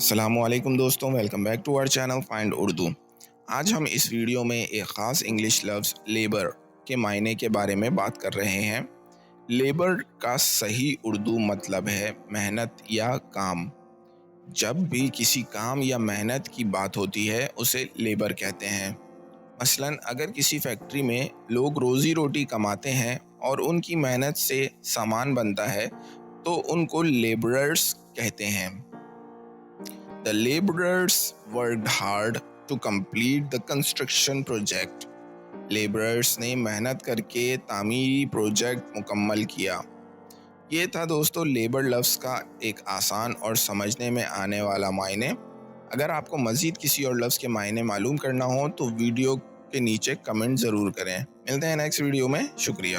السلام علیکم دوستوں، welcome back to our channel find Urdu. آج ہم اس ویڈیو میں ایک خاص انگلش لفظ لیبر کے معنی کے بارے میں بات کر رہے ہیں۔ لیبر کا صحیح اردو مطلب ہے محنت یا کام۔ جب بھی کسی کام یا محنت کی بات ہوتی ہے اسے لیبر کہتے ہیں۔ مثلاً اگر کسی فیکٹری میں لوگ روزی روٹی کماتے ہیں اور ان کی محنت سے سامان بنتا ہے تو ان کو لیبررز کہتے ہیں۔ The laborers worked hard to complete the construction project. Labourers نے محنت کر کے تعمیری پروجیکٹ مکمل کیا۔ یہ تھا دوستو لیبر لفظ کا ایک آسان اور سمجھنے میں آنے والا معنی۔ اگر آپ کو مزید کسی اور لفظ کے معنی معلوم کرنا ہو تو ویڈیو کے نیچے کمنٹ ضرور کریں۔ ملتے ہیں نیکسٹ ویڈیو میں، شکریہ۔